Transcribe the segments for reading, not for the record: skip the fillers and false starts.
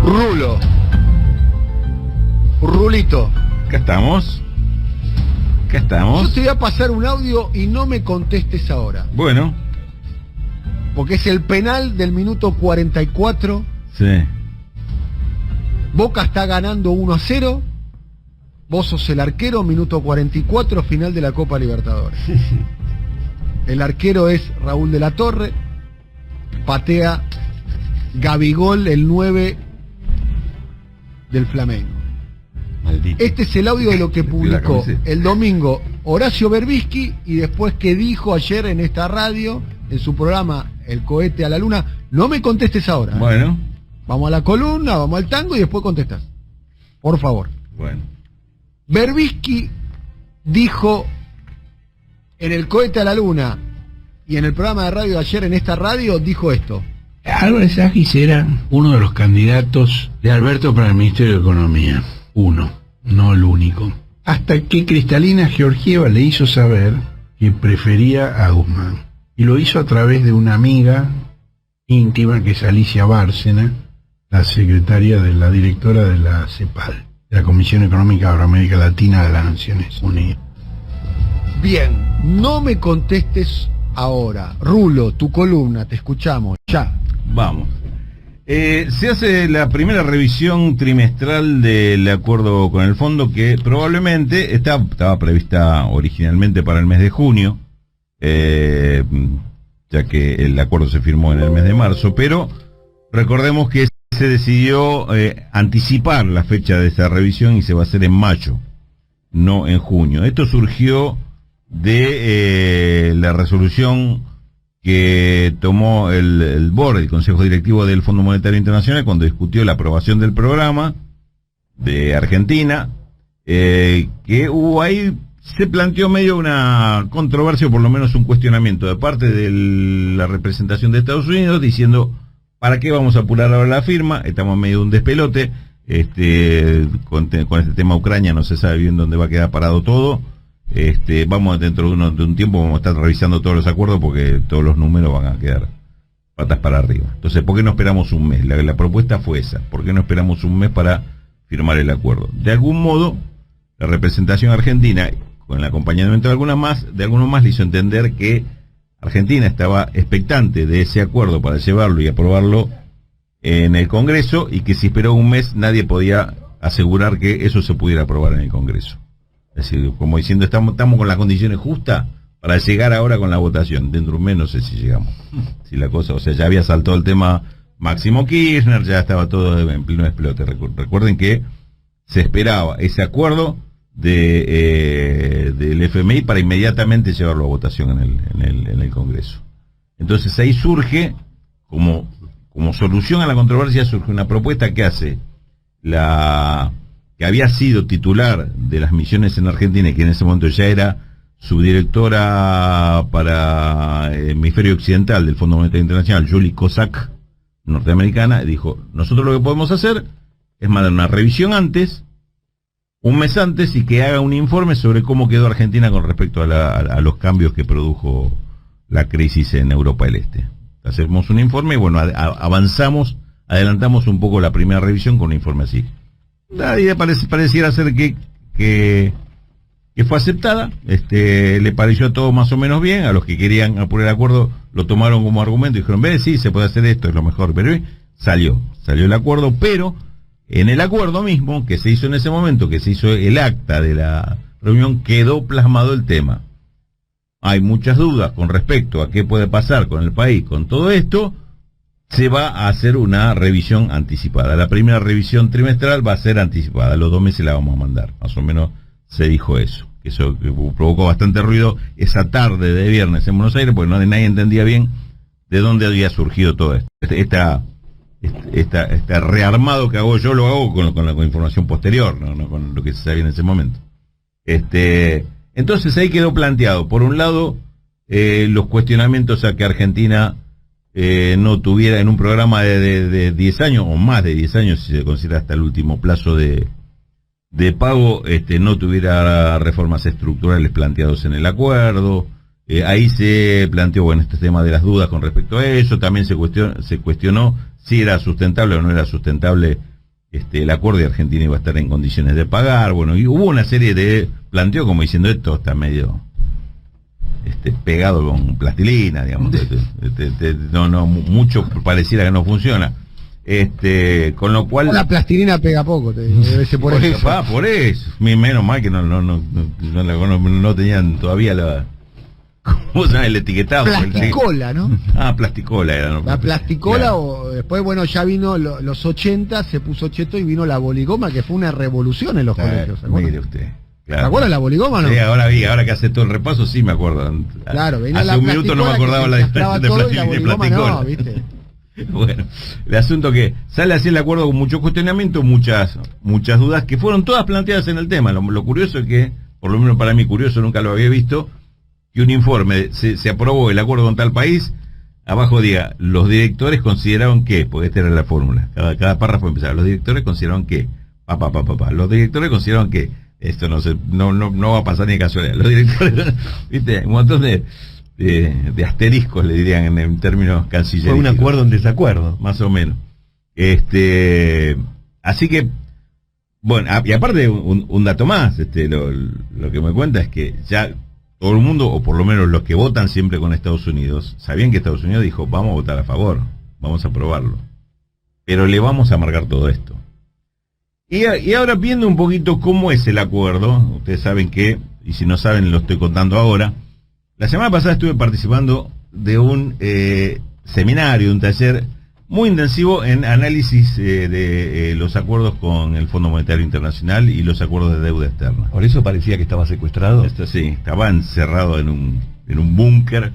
Rulo. Rulito. Acá estamos. Yo te voy a pasar un audio y no me contestes ahora. Bueno. Porque es el penal del minuto 44. Sí. Boca está ganando 1-0. Vos sos el arquero, minuto 44, final de la Copa Libertadores. El arquero es Raúl de la Torre. Patea Gabigol, el 9 del Flamengo. Maldito. Este es el audio de lo que publicó el domingo Horacio Berbisky y después que dijo ayer en esta radio, en su programa El Cohete a la Luna. No me contestes ahora. Bueno. Vamos a la columna, vamos al tango y después contestas. Por favor. Bueno. Berbisky dijo en El Cohete a la Luna y en el programa de radio de ayer en esta radio, dijo esto. Álvarez Agis era uno de los candidatos de Alberto para el Ministerio de Economía. Uno, no el único. Hasta que Cristalina Georgieva le hizo saber que prefería a Guzmán. Y lo hizo a través de una amiga íntima que es Alicia Bárcena, la secretaria de la directora de la CEPAL, de la Comisión Económica para América Latina de las Naciones Unidas. Bien, no me contestes ahora. Rulo, tu columna, te escuchamos, ya. Vamos. Se hace la primera revisión trimestral del acuerdo con el fondo que probablemente estaba prevista originalmente para el mes de junio, ya que el acuerdo se firmó en el mes de marzo, pero recordemos que se decidió anticipar la fecha de esa revisión y se va a hacer en mayo, no en junio. Esto surgió de la resolución que tomó el board, el Consejo Directivo del Fondo Monetario Internacional, cuando discutió la aprobación del programa de Argentina, que hubo ahí, se planteó medio una controversia, o por lo menos un cuestionamiento de parte de la representación de Estados Unidos, diciendo, ¿para qué vamos a apurar ahora la firma? Estamos en medio de un despelote, con este tema Ucrania no se sabe bien dónde va a quedar parado todo. Vamos dentro de un tiempo vamos a estar revisando todos los acuerdos porque todos los números van a quedar patas para arriba. Entonces, ¿por qué no esperamos un mes? La propuesta fue esa. ¿Por qué no esperamos un mes para firmar el acuerdo? De algún modo, la representación argentina, con el acompañamiento de algunos más, le hizo entender que Argentina estaba expectante de ese acuerdo para llevarlo y aprobarlo en el Congreso, y que si esperó un mes nadie podía asegurar que eso se pudiera aprobar en el Congreso. Es decir, como diciendo, estamos con las condiciones justas para llegar ahora con la votación. Dentro de un mes no sé si llegamos. Si la cosa, o sea, ya había saltado el tema Máximo Kirchner, ya estaba todo en pleno explote. Recuerden que se esperaba ese acuerdo del FMI para inmediatamente llevarlo a votación en el Congreso. Entonces ahí surge, como solución a la controversia, surge una propuesta que hace que había sido titular de las misiones en Argentina y que en ese momento ya era subdirectora para el hemisferio occidental del Fondo Monetario Internacional, Julie Kozak, norteamericana, y dijo, nosotros lo que podemos hacer es mandar una revisión antes, un mes antes, y que haga un informe sobre cómo quedó Argentina con respecto a los cambios que produjo la crisis en Europa del Este. Hacemos un informe y bueno, adelantamos un poco la primera revisión con un informe así. La idea pareciera ser que fue aceptada, le pareció todo más o menos bien. A los que querían apurar el acuerdo lo tomaron como argumento y dijeron, sí, se puede hacer esto, es lo mejor. Pero salió el acuerdo, pero en el acuerdo mismo que se hizo en ese momento, que se hizo el acta de la reunión, quedó plasmado el tema. Hay muchas dudas con respecto a qué puede pasar con el país con todo esto. Se va a hacer una revisión anticipada. La primera revisión trimestral va a ser anticipada, los 2 meses la vamos a mandar, más o menos se dijo eso. Eso provocó bastante ruido esa tarde de viernes en Buenos Aires, porque nadie entendía bien de dónde había surgido todo esto. Este rearmado que hago yo lo hago con la información posterior, no con lo que se sabía en ese momento. Entonces ahí quedó planteado, por un lado, los cuestionamientos a que Argentina no tuviera en un programa de 10 años, o más de 10 años, si se considera hasta el último plazo de pago, no tuviera reformas estructurales planteados en el acuerdo. Ahí se planteó, este tema de las dudas con respecto a eso. También se cuestionó si era sustentable o no era sustentable el acuerdo y Argentina iba a estar en condiciones de pagar. Bueno, y hubo una serie de planteos como diciendo esto está medio pegado con plastilina, digamos. No, mucho pareciera que no funciona. Con lo cual la plastilina pega poco, debe ser por eso. Por eso. Menos mal que no tenían todavía ¿cómo se llama? El etiquetado. Plasticola, ¿no? Plasticola era, ¿no? La plasticola, claro. O después, bueno, ya vino los 80, se puso cheto y vino la boligoma, que fue una revolución en los colegios. Mire usted. Claro. ¿Se acuerda la boligoma o no? Sí, ahora que hace todo el repaso, sí me acuerdo. Claro, venía hace un minuto no me acordaba la diferencia de plastilina y plasticola. No, ¿viste? Bueno, el asunto que sale así el acuerdo con mucho cuestionamiento, muchas dudas que fueron todas planteadas en el tema. Lo curioso es que, por lo menos para mí curioso, nunca lo había visto, que un informe, se aprobó el acuerdo con tal país, abajo diga, los directores consideraron que, porque esta era la fórmula, cada párrafo empezaba, los directores consideraron que, los directores consideraron que, esto no va a pasar ni de casualidad, los directores, viste, un montón de asteriscos le dirían en términos cancillerísticos. Fue un acuerdo en desacuerdo. Más o menos. Así que, bueno, y aparte un dato más, lo que me cuenta es que ya todo el mundo, o por lo menos los que votan siempre con Estados Unidos, sabían que Estados Unidos dijo, vamos a votar a favor, vamos a aprobarlo, pero le vamos a marcar todo esto. Y ahora viendo un poquito cómo es el acuerdo, ustedes saben que, y si no saben lo estoy contando ahora, la semana pasada estuve participando de un seminario, un taller muy intensivo en análisis de los acuerdos con el Fondo Monetario Internacional y los acuerdos de deuda externa. ¿Por eso parecía que estaba secuestrado? Sí, estaba encerrado en un búnker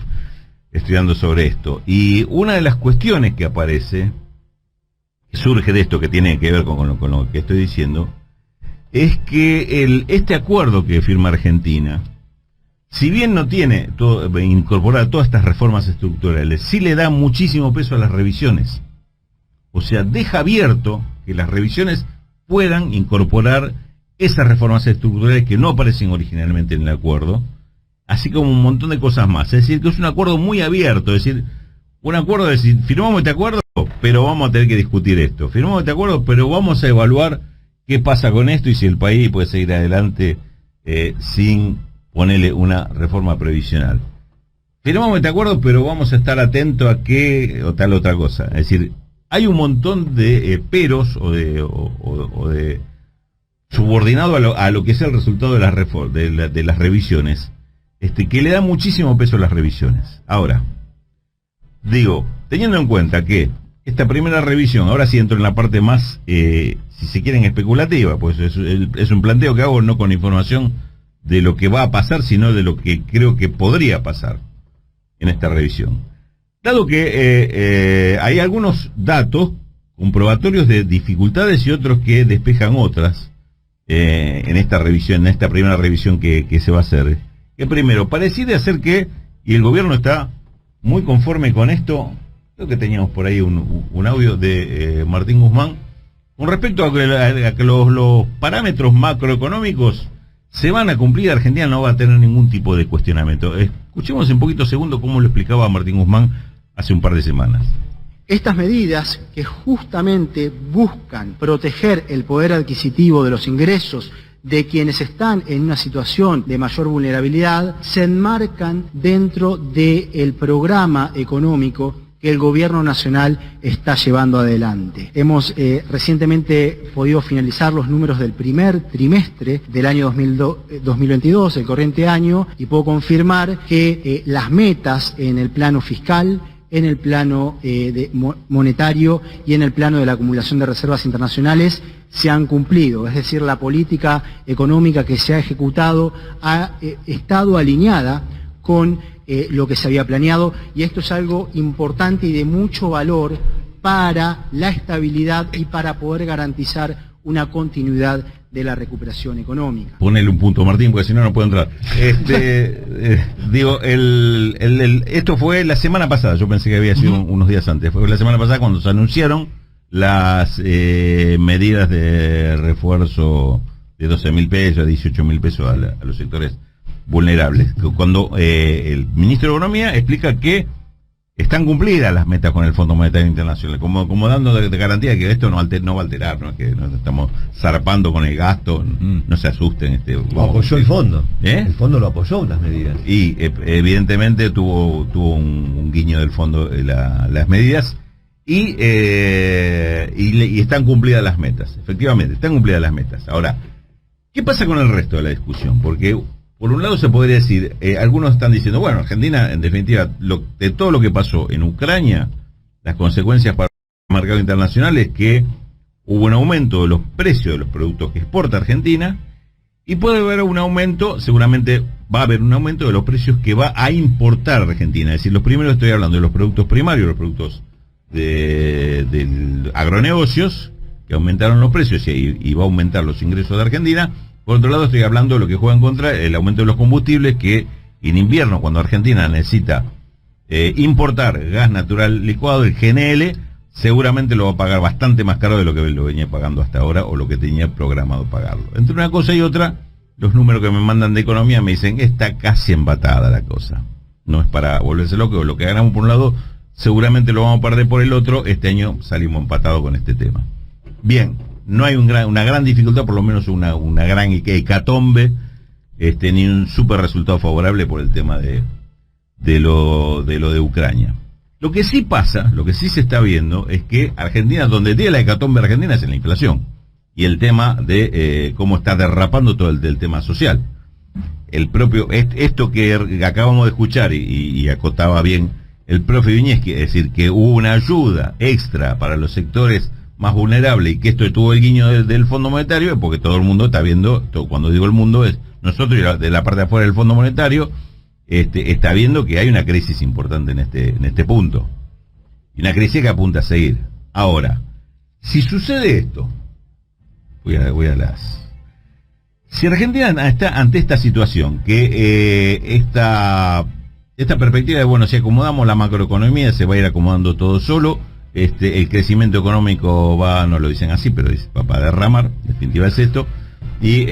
estudiando sobre esto. Y una de las cuestiones que aparece, que surge de esto que tiene que ver con lo que estoy diciendo, es que este acuerdo que firma Argentina, si bien no tiene incorporar todas estas reformas estructurales, sí le da muchísimo peso a las revisiones. O sea, deja abierto que las revisiones puedan incorporar esas reformas estructurales que no aparecen originalmente en el acuerdo, así como un montón de cosas más. Es decir, que es un acuerdo muy abierto, es decir, un acuerdo de decir, firmamos este acuerdo, pero vamos a tener que discutir esto. Firmamos este acuerdo, pero vamos a evaluar qué pasa con esto y si el país puede seguir adelante sin ponerle una reforma previsional. Firmamos este acuerdo, pero vamos a estar atentos a qué o tal otra cosa. Es decir, hay un montón de peros o de subordinado a lo que es el resultado de las revisiones, que le da muchísimo peso a las revisiones. Ahora, digo, teniendo en cuenta que esta primera revisión, ahora sí entro en la parte más, si se quieren, especulativa, pues es un planteo que hago no con información de lo que va a pasar, sino de lo que creo que podría pasar en esta revisión. Dado que hay algunos datos comprobatorios de dificultades y otros que despejan otras en esta revisión, en esta primera revisión que se va a hacer. Que primero, pareciera ser que, y el gobierno está muy conforme con esto, creo que teníamos por ahí un audio de Martín Guzmán, con respecto a que los parámetros macroeconómicos se van a cumplir, Argentina no va a tener ningún tipo de cuestionamiento. Escuchemos en poquito segundo cómo lo explicaba Martín Guzmán hace un par de semanas. Estas medidas que justamente buscan proteger el poder adquisitivo de los ingresos de quienes están en una situación de mayor vulnerabilidad se enmarcan dentro del programa económico que el gobierno nacional está llevando adelante. Hemos recientemente podido finalizar los números del primer trimestre del año 2022, el corriente año, y puedo confirmar que las metas en el plano fiscal, en el plano monetario y en el plano de la acumulación de reservas internacionales se han cumplido. Es decir, la política económica que se ha ejecutado ha estado alineada con lo que se había planeado, y esto es algo importante y de mucho valor para la estabilidad y para poder garantizar una continuidad de la recuperación económica. Ponele un punto, Martín, porque si no, no puedo entrar. Esto fue la semana pasada, yo pensé que había sido unos días antes, fue la semana pasada cuando se anunciaron las medidas de refuerzo de 12.000 pesos, de 18.000 pesos a los sectores vulnerables. Cuando el ministro de Economía explica que están cumplidas las metas con el Fondo Monetario Internacional, como dando de garantía que esto no va a alterar, no es que nos estamos zarpando con el gasto, no se asusten. Lo apoyó el fondo. El fondo lo apoyó las medidas. Y evidentemente tuvo un guiño del fondo las medidas y están cumplidas las metas, efectivamente, están cumplidas las metas. Ahora, ¿qué pasa con el resto de la discusión? Porque por un lado se podría decir, algunos están diciendo, bueno, Argentina, en definitiva, de todo lo que pasó en Ucrania, las consecuencias para el mercado internacional es que hubo un aumento de los precios de los productos que exporta Argentina, y puede haber un aumento, seguramente va a haber un aumento de los precios que va a importar Argentina. Es decir, los primeros estoy hablando de los productos primarios, los productos de agronegocios, que aumentaron los precios y va a aumentar los ingresos de Argentina. Por otro lado, estoy hablando de lo que juega en contra, el aumento de los combustibles, que en invierno, cuando Argentina necesita importar gas natural licuado, el GNL, seguramente lo va a pagar bastante más caro de lo que lo venía pagando hasta ahora o lo que tenía programado pagarlo. Entre una cosa y otra, los números que me mandan de economía me dicen que está casi empatada la cosa. No es para volverse loco, lo que ganamos por un lado, seguramente lo vamos a perder por el otro. Este año salimos empatados con este tema. Bien. No hay una gran dificultad, por lo menos una gran hecatombe, ni un súper resultado favorable por el tema de lo de Ucrania. Lo que sí pasa, lo que sí se está viendo, es que Argentina, donde tiene la hecatombe Argentina, es en la inflación. Y el tema de cómo está derrapando todo el tema social. Esto que acabamos de escuchar, y acotaba bien el profe Viñeski, es decir, que hubo una ayuda extra para los sectores más vulnerable, y que esto tuvo el guiño del Fondo Monetario, porque todo el mundo está viendo, cuando digo el mundo es nosotros y de la parte de afuera del Fondo Monetario, está viendo que hay una crisis importante en este punto, y una crisis que apunta a seguir. Ahora, si sucede esto, si Argentina está ante esta situación, que esta perspectiva de, bueno, si acomodamos la macroeconomía, se va a ir acomodando todo solo, el crecimiento económico no lo dicen así, pero va para derramar, en definitiva es esto, y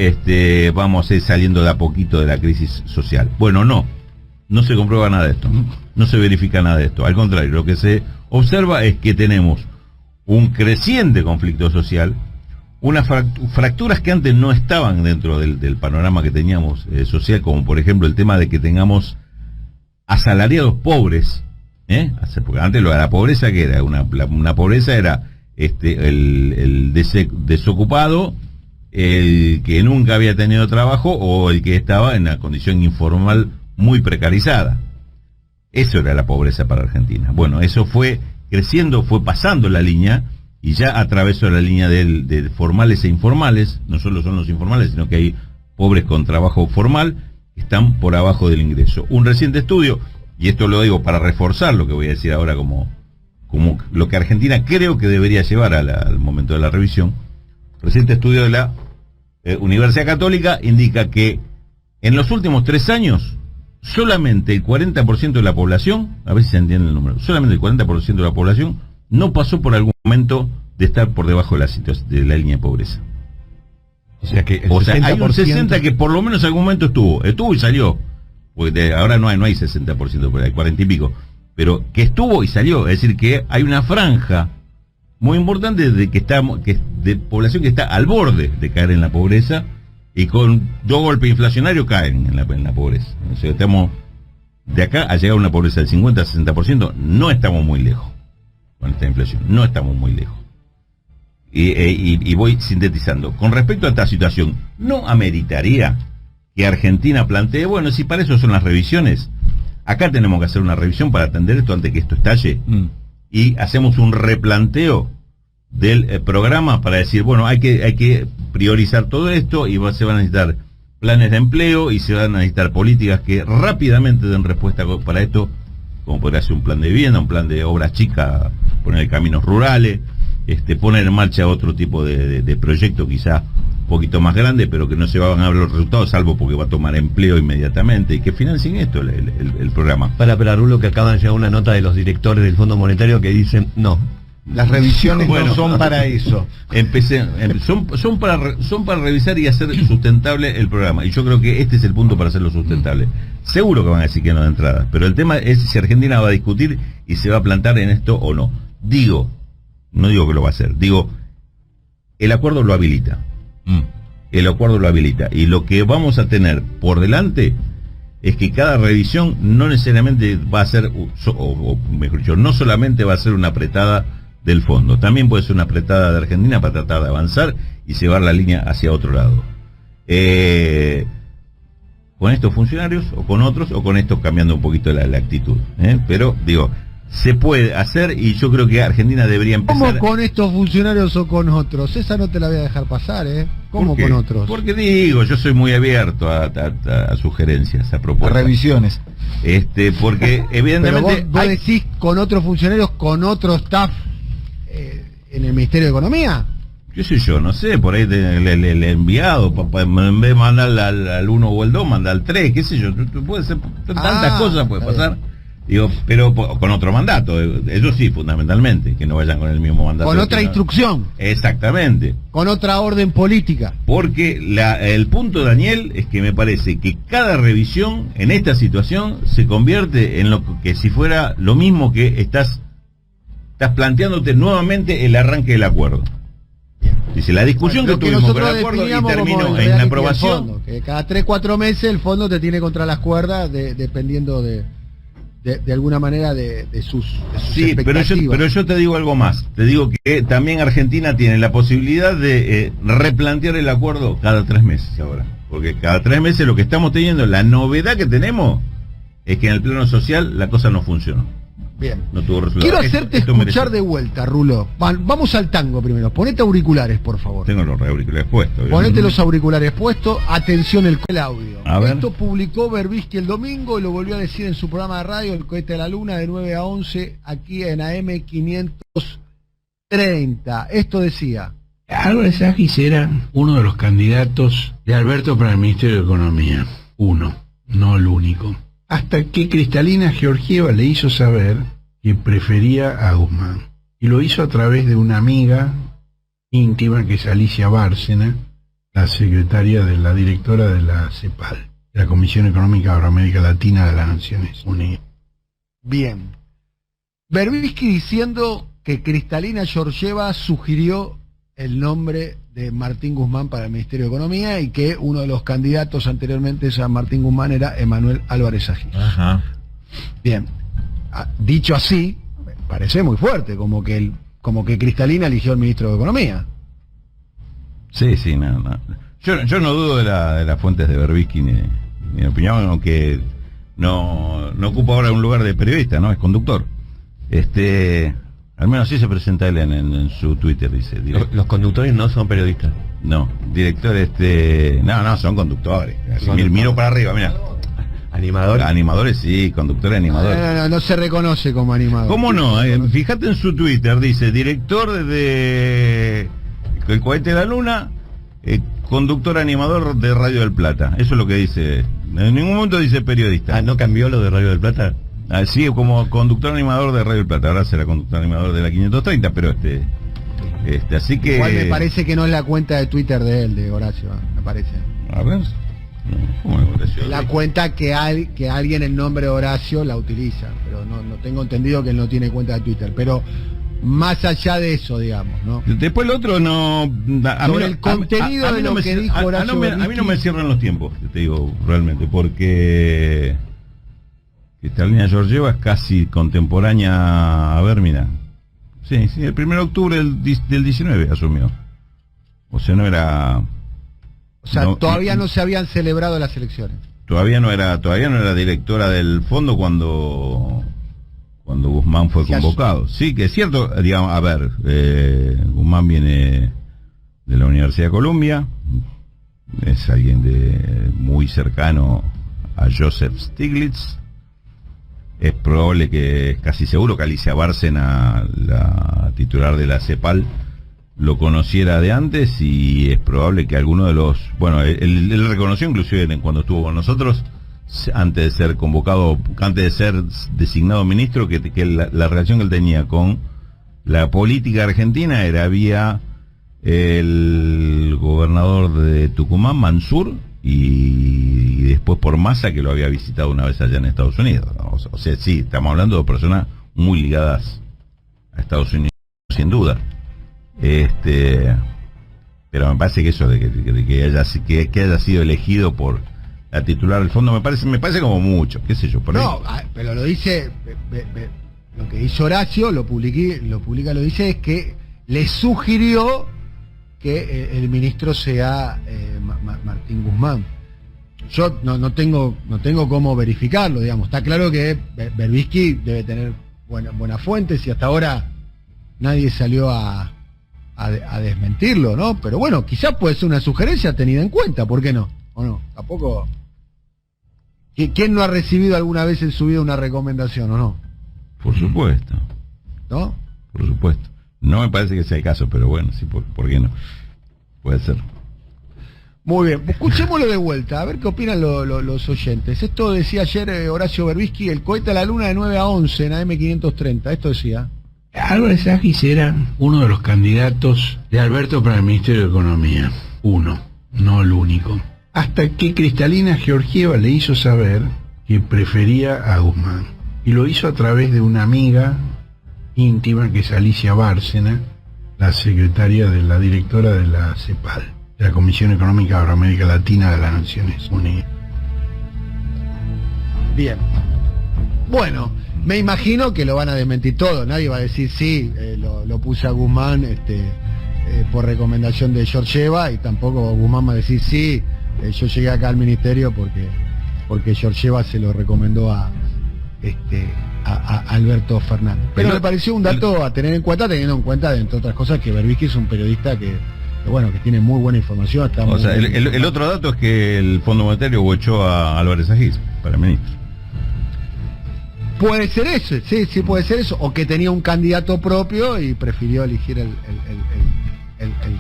vamos a ir saliendo de a poquito de la crisis social. Bueno, no se comprueba nada de esto, no se verifica nada de esto, al contrario, lo que se observa es que tenemos un creciente conflicto social, unas fracturas que antes no estaban dentro del panorama que teníamos social, como por ejemplo el tema de que tengamos asalariados pobres, porque antes la pobreza, que era una pobreza, era el desocupado, el que nunca había tenido trabajo, o el que estaba en una condición informal muy precarizada. Eso era la pobreza para Argentina. Bueno, eso fue creciendo, fue pasando la línea, y ya atravesó la línea de formales e informales. No solo son los informales, sino que hay pobres con trabajo formal que están por abajo del ingreso. Un reciente estudio, y esto lo digo para reforzar lo que voy a decir ahora como lo que Argentina creo que debería llevar al momento de la revisión. Reciente estudio de la Universidad Católica indica que en los últimos 3 años solamente el 40% de la población, a ver si se entiende el número, solamente el 40% de la población no pasó por algún momento de estar por debajo de la línea de pobreza. O sea que hay un 60% que por lo menos en algún momento estuvo y salió. Porque ahora no hay 60%, pero hay 40 y pico, pero que estuvo y salió. Es decir, que hay una franja muy importante de población que está al borde de caer en la pobreza, y con 2 golpes inflacionarios caen en la pobreza. O sea, estamos de acá a llegar a una pobreza del 50-60%, no estamos muy lejos con esta inflación, no estamos muy lejos. Y voy sintetizando. Con respecto a esta situación, ¿no ameritaría que Argentina plantee, bueno, si para eso son las revisiones, acá tenemos que hacer una revisión para atender esto antes que esto estalle, y hacemos un replanteo del programa para decir, bueno, hay que priorizar todo esto, y se van a necesitar planes de empleo, y se van a necesitar políticas que rápidamente den respuesta para esto, como podría ser un plan de vivienda, un plan de obras chicas, poner caminos rurales, poner en marcha otro tipo de proyecto, quizá un poquito más grande, pero que no se van a ver los resultados, salvo porque va a tomar empleo inmediatamente, y que financien esto el programa. Para Rulo, que acaban de llegar una nota de los directores del Fondo Monetario que dicen, no Las revisiones Bueno. no son para eso. Son para revisar y hacer sustentable el programa. Y yo creo que este es el punto para hacerlo sustentable. Seguro que van a decir que no de entrada, pero el tema es si Argentina va a discutir y se va a plantar en esto o no. No digo que lo va a hacer, digo, el acuerdo lo habilita. El acuerdo lo habilita. Y lo que vamos a tener por delante es que cada revisión no necesariamente va a ser, o mejor dicho, no solamente va a ser una apretada del fondo, también puede ser una apretada de Argentina para tratar de avanzar y llevar la línea hacia otro lado. Con estos funcionarios, o con otros, o con estos cambiando un poquito la actitud. Pero, digo, se puede hacer y yo creo que Argentina debería empezar... ¿Cómo con estos funcionarios o con otros? Esa no te la voy a dejar pasar, ¿Cómo con otros? Porque digo, yo soy muy abierto a sugerencias, a A propuestas. revisiones. Porque evidentemente... Pero vos decís con otros funcionarios, con otro staff en el Ministerio de Economía. ¿Qué sé yo? No sé, por ahí el enviado, en vez de mandar al 1 o el 2, manda al 3, qué sé yo. Puede ser, tantas cosas puede pasar. Digo, pero con otro mandato, eso sí, fundamentalmente, que no vayan con el mismo mandato. Con otra instrucción. Exactamente. Con otra orden política. Porque el punto, Daniel, es que me parece que cada revisión en esta situación se convierte en lo que si fuera lo mismo que estás planteándote nuevamente el arranque del acuerdo. Dice, la discusión Bueno, que tuvimos con nosotros el acuerdo y definíamos terminó como el en la reality aprobación. del fondo, que cada 3-4 meses el fondo te tiene contra las cuerdas dependiendo de alguna manera de sus Sí, expectativas. pero yo te digo algo más. Te digo que también Argentina tiene la posibilidad de replantear el acuerdo cada 3 meses ahora. Porque cada 3 meses lo que estamos teniendo, la novedad que tenemos, es que en el plano social la cosa no funcionó. Bien. No tuvo resultado. Quiero hacerte Esto escuchar merece- de vuelta, Rulo. Vamos al tango primero. Ponete auriculares, por favor. Tengo los auriculares puestos. Ponete los auriculares puestos. Atención, el audio. A ver. Esto publicó Berbisky el domingo y lo volvió a decir en su programa de radio, El Cohete de la Luna, de 9 a 11, aquí en AM 530. Esto decía: Álvarez Agis era uno de los candidatos de Alberto para el Ministerio de Economía. Uno, no el único. Hasta que Cristalina Georgieva le hizo saber que prefería a Guzmán. Y lo hizo a través de una amiga íntima que es Alicia Bárcena, la secretaria de la directora de la CEPAL, la Comisión Económica para América Latina de las Naciones Unidas. bien. Berbisky diciendo que Cristalina Georgieva sugirió el nombre de Martín Guzmán para el Ministerio de Economía y que uno de los candidatos anteriormente a Martín Guzmán era Emanuel Álvarez Agis. Ajá. Bien, dicho así, me parece muy fuerte, como que Cristalina eligió al ministro de Economía. Sí, no. Yo no dudo de las fuentes de Berbisky ni de opinión, aunque no ocupa ahora un lugar de periodista, ¿no? Es conductor. Al menos así se presenta él en su Twitter, dice. Los conductores no son periodistas. No, director, no, son conductores. Así, Conductor. miro para arriba, mira. Animadores. Animadores, sí, conductores, animadores. No se reconoce como animador. ¿Cómo no? Fíjate en su Twitter, dice, director de El Cohete de la Luna, conductor animador de Radio del Plata. Eso es lo que dice. En ningún momento dice periodista. Ah, ¿no cambió lo de Radio del Plata? Sí, como conductor animador de Radio del Plata. Ahora será conductor animador de la 530, pero así que... Igual me parece que no es la cuenta de Twitter de él, de Horacio, me parece. A ver. ¿Cómo es Horacio? La cuenta que alguien en nombre de Horacio la utiliza, pero no tengo entendido que él no tiene cuenta de Twitter, pero más allá de eso, digamos, ¿no? Después el otro no... Sobre el contenido de lo que dijo Horacio a mí Berbisky. no me cierran los tiempos, te digo, realmente, porque Cristalina Georgieva es casi contemporánea. A ver, mira. Sí, el 1 de octubre del 19 asumió. O sea, no era... O sea, todavía no se habían celebrado las elecciones. Todavía no era directora del fondo cuando Guzmán fue convocado. Sí, que es cierto, digamos, a ver, Guzmán viene de la Universidad de Columbia, es alguien muy cercano a Joseph Stiglitz. Es probable es casi seguro que Alicia Bárcena, la titular de la CEPAL, lo conociera de antes, y es probable que alguno de los... Bueno, él reconoció inclusive cuando estuvo con nosotros, antes de ser convocado, antes de ser designado ministro, que la relación que él tenía con La política argentina era vía el gobernador de Tucumán, Mansur, y después por Massa, que lo había visitado una vez allá en Estados Unidos, ¿no? O sea, sí, estamos hablando de personas muy ligadas a Estados Unidos, sin duda. Pero me parece que eso de que haya sido elegido por la titular del fondo me parece como mucho, qué sé yo, por No, pero lo dice, lo que hizo Horacio, lo dice, es que le sugirió que el ministro sea Martín Guzmán. Yo no tengo cómo verificarlo, digamos. Está claro que Berbisky debe tener buenas fuentes y hasta ahora nadie salió a desmentirlo, ¿no? Pero bueno, quizás puede ser una sugerencia tenida en cuenta, ¿por qué no? ¿O no? Tampoco... ¿Quién no ha recibido alguna vez en su vida una recomendación, o no? Por supuesto. ¿No? Por supuesto. No me parece que sea el caso, pero bueno, sí, ¿por qué no? Puede ser. Muy bien, escuchémoslo de vuelta, a ver qué opinan los oyentes. Esto decía ayer Horacio Berbisky, el cohete a la luna de 9 a 11 en AM530, esto decía. Álvarez Agis era uno de los candidatos de Alberto para el Ministerio de Economía. Uno, no el único. Hasta que Cristalina Georgieva le hizo saber que prefería a Guzmán. Y lo hizo a través de una amiga íntima que es Alicia Bárcena, la secretaria de la directora de la CEPAL, de la Comisión Económica para América Latina de las Naciones Unidas. Bien. Bueno, me imagino que lo van a desmentir todo. Nadie va a decir sí, lo puse a Guzmán por recomendación de Georgieva, y tampoco Guzmán va a decir sí, yo llegué acá al ministerio porque Georgieva se lo recomendó a Alberto Fernández. Pero me pareció un dato a tener en cuenta, teniendo en cuenta, entre otras cosas, que Berbisky es un periodista que tiene muy buena información. O sea, el otro dato es que el Fondo Monetario bochó a Álvarez Agis para ministro. Puede ser eso, sí puede ser eso, o que tenía un candidato propio y prefirió elegir el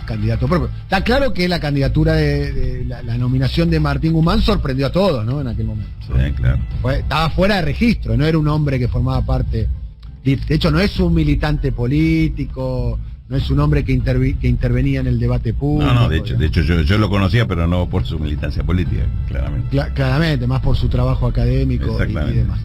candidato propio. Está claro que la candidatura de la nominación de Martín Guzmán sorprendió a todos, ¿no? En aquel momento. Sí, claro. Estaba fuera de registro, no era un hombre que formaba parte. De hecho, no es un militante político, no es un hombre que intervenía en el debate público. No, de hecho yo lo conocía, pero no por su militancia política, claramente. Claramente, más por su trabajo académico y demás.